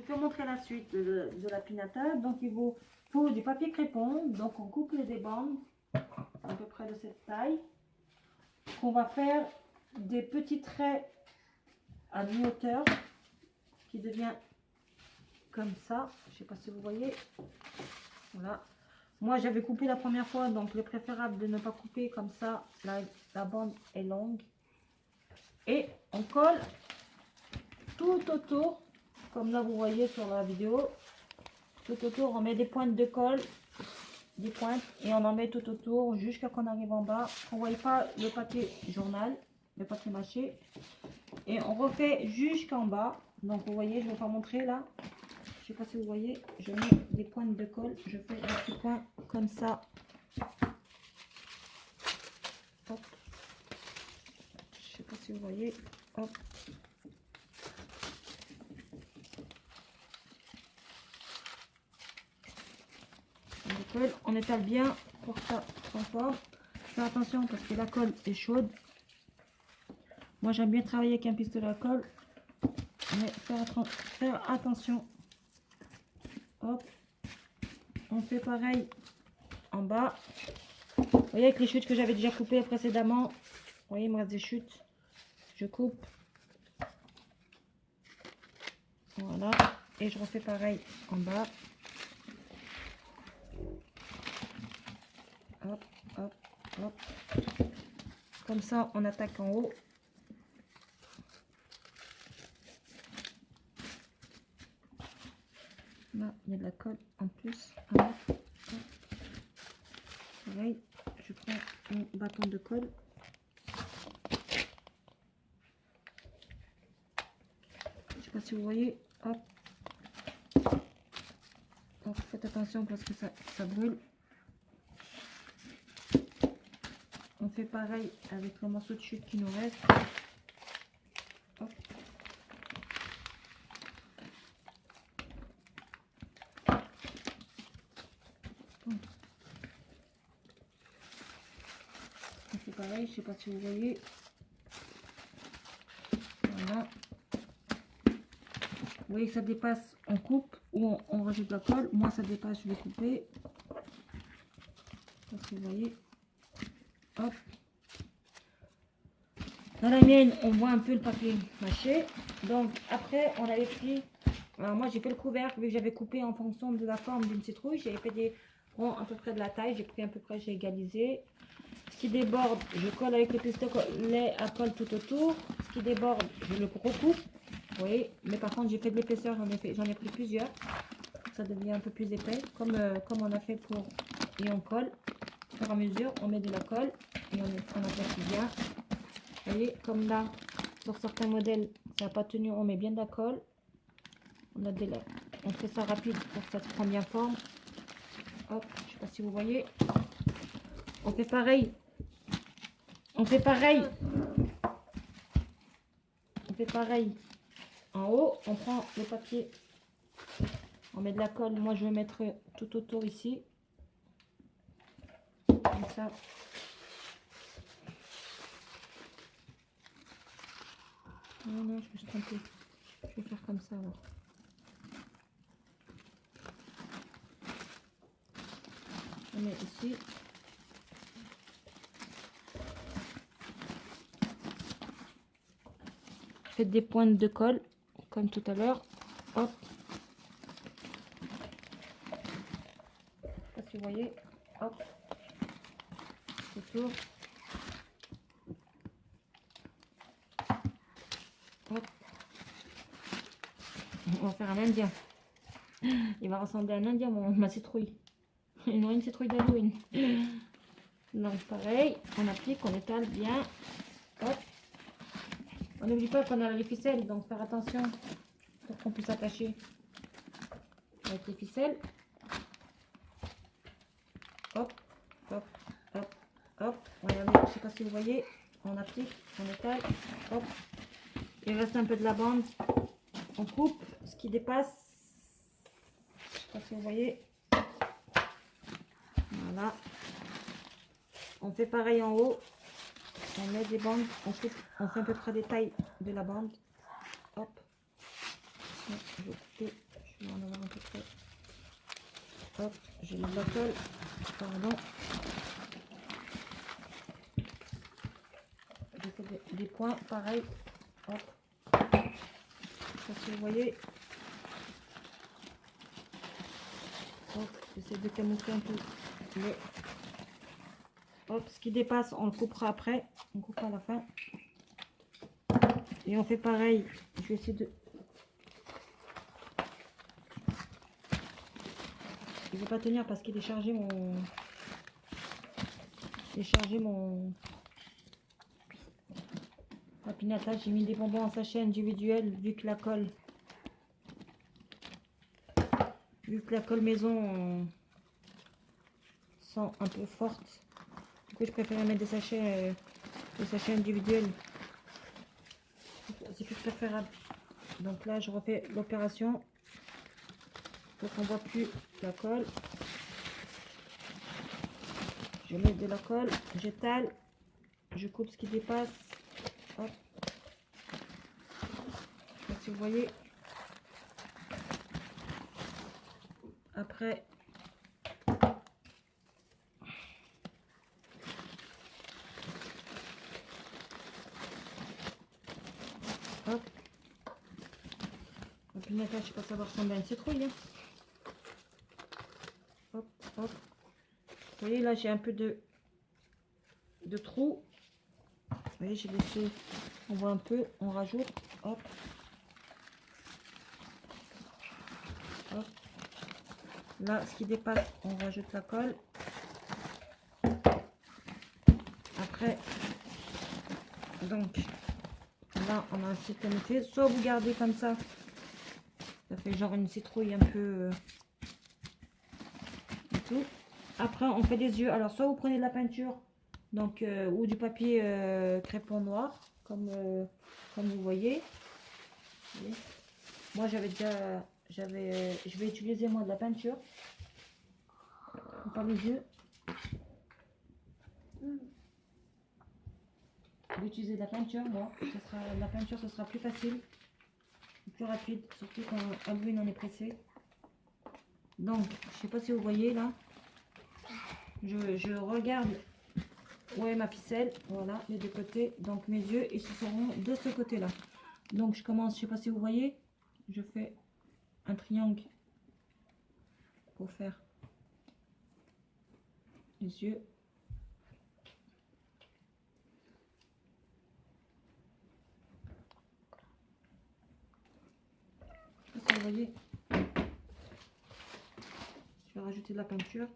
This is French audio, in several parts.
vais montrer la suite de la pinata. Donc il vous faut du papier crépon. Donc on coupe les bandes à peu près de cette taille. On va faire des petits traits à mi-hauteur qui devient comme ça. Je sais pas si vous voyez. Voilà. Moi j'avais coupé la première fois, donc il est préférable de ne pas couper comme ça. La bande est longue. Et on colle tout autour, comme là vous voyez sur la vidéo. Tout autour, on met des pointes de colle, des pointes, et on en met tout autour jusqu'à qu'on arrive en bas. On ne voit pas le papier journal, le papier mâché. Et on refait jusqu'en bas. Donc vous voyez, je vais vous montrer là. Je sais pas si vous voyez, je mets des pointes de colle, je fais un petit point comme ça. Hop. Je sais pas si vous voyez. Hop. On étale bien pour que ça conforme. Faire attention parce que la colle est chaude. Moi j'aime bien travailler avec un pistolet à colle, mais faire attention. Hop. On fait pareil en bas. Vous voyez avec les chutes que j'avais déjà coupées précédemment. Vous voyez, il me reste des chutes. Je coupe. Voilà. Et je refais pareil en bas. Hop, hop, hop. Comme ça, on attaque en haut. Là, il y a de la colle en plus. Pareil, je prends mon bâton de colle. Je sais pas si vous voyez. Hop. Donc, faites attention parce que ça brûle. On fait pareil avec le morceau de chute qui nous reste. Hop. On fait pareil, je sais pas si vous voyez. Voilà. Vous voyez que ça dépasse, on coupe ou on rajoute la colle. Moi ça dépasse, je vais couper. Parce que vous voyez. Hop. Dans la mienne, on voit un peu le papier mâché. Donc après, on avait pris. Alors moi, j'ai fait le couvercle vu que j'avais coupé en fonction de la forme d'une citrouille. J'avais fait des ronds à peu près de la taille. J'ai pris à peu près, j'ai égalisé. Ce qui déborde, je colle avec le pistolet à colle tout autour. Ce qui déborde, je le recoupe. Vous voyez, mais par contre, j'ai fait de l'épaisseur. J'en ai pris plusieurs. Ça devient un peu plus épais, comme on a fait pour. Et on colle. Au fur et à mesure, on met de la colle et on attaque bien. Vous voyez, comme là, sur certains modèles, ça n'a pas tenu, on met bien de la colle. On fait ça rapide pour que ça prenne bien forme. Hop, je ne sais pas si vous voyez. On fait pareil. On fait pareil. On fait pareil. En haut, on prend le papier. On met de la colle. Moi, je vais mettre tout autour ici. Comme ça. Non, non, je me suis trompée. Je vais faire comme ça alors. On met ici. Faites des pointes de colle, comme tout à l'heure. Hop. Je sais pas si vous voyez. Hop. Autour. Hop. On va faire un indien. Il va ressembler à un indien, ma citrouille. Non, une citrouille d'Halloween. Donc pareil, on applique, on étale bien. Hop. On n'oublie pas qu'on a les ficelles, donc faire attention pour qu'on puisse attacher avec les ficelles. Hop, hop, hop, hop. Regardez, je ne sais pas si vous voyez. On applique, on étale. Hop. Il reste un peu de la bande. On coupe ce qui dépasse. Je ne sais pas si vous voyez. Voilà. On fait pareil en haut. On met des bandes. On fait à peu près des tailles de la bande. Hop. Je vais couper Hop, j'ai mis de la colle. Pardon. J'ai fait des points, pareil. Hop. Si vous voyez. Hop, j'essaie de camoufler un peu. Mais... Hop, ce qui dépasse, on le coupera après. On coupera à la fin. Et on fait pareil. Je vais essayer de... Il ne va pas tenir parce qu'il est chargé mon... La pinata. J'ai mis des bonbons en sachet individuel vu que la colle... maison sent un peu forte. Du coup, je préfère mettre des sachets individuels. C'est plus préférable. Donc là, je refais l'opération pour qu'on voit plus la colle. Je mets de la colle, j'étale, je coupe ce qui dépasse. Hop. Donc, si vous voyez. Après, hop. La pinata, je sais pas, ça va ressembler à une citrouille. Hein. Hop, hop. Vous voyez, là, j'ai un peu de trou. Vous voyez, j'ai laissé, on voit un peu, on rajoute. Hop. Hop. Là, ce qui dépasse, on rajoute la colle. Après, donc, là, on a un système fait. Soit vous gardez comme ça. Ça fait genre une citrouille un peu... et tout. Après, on fait des yeux. Alors, soit vous prenez de la peinture, donc ou du papier crépon noir, comme vous voyez. Moi, je vais utiliser moi de la peinture pour faire les yeux. Je vais utiliser de la peinture, moi. La peinture, ce sera plus facile, plus rapide, surtout quand Halloween on est pressé. Donc, je sais pas si vous voyez là. Je regarde où est ma ficelle. Voilà, les deux côtés. Donc mes yeux, ils se seront de ce côté-là. Donc je commence, je sais pas si vous voyez. Je fais un triangle pour faire les yeux. Je sais pas si vous voyez. Je vais rajouter de la peinture.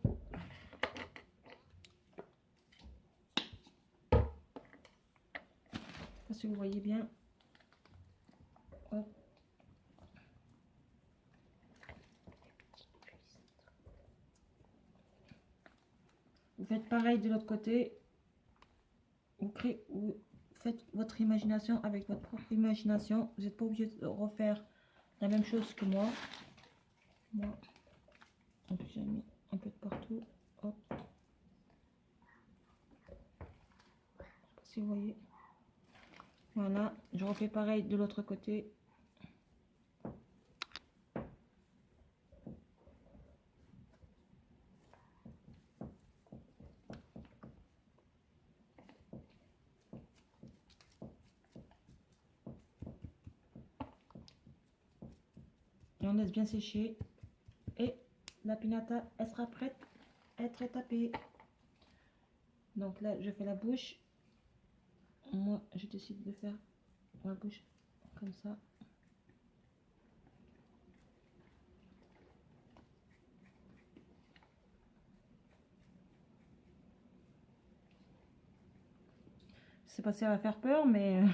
Je sais pas si vous voyez bien. Hop. Vous faites pareil de l'autre côté. Vous faites votre imagination avec votre propre imagination. Vous n'êtes pas obligé de refaire la même chose que moi. En plus, j'ai mis un peu de partout. Hop. Je sais pas si vous voyez. Voilà, je refais pareil de l'autre côté. Et on laisse bien sécher. Et la pinata, elle sera prête à être tapée. Donc là, je fais la bouche. Moi, je décide de faire la bouche comme ça. Je sais pas si ça va faire peur, mais...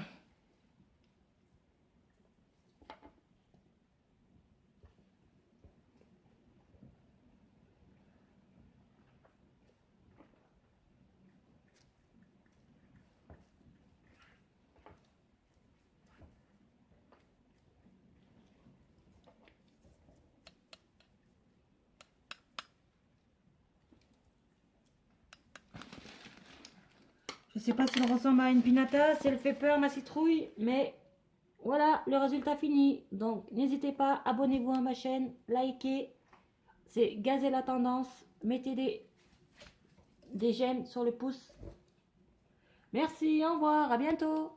Je sais pas si elle ressemble à une pinata, si elle fait peur ma citrouille, mais voilà le résultat fini. Donc n'hésitez pas, abonnez-vous à ma chaîne, likez, c'est Gazer la tendance. Mettez des j'aime sur le pouce. Merci, au revoir, à bientôt.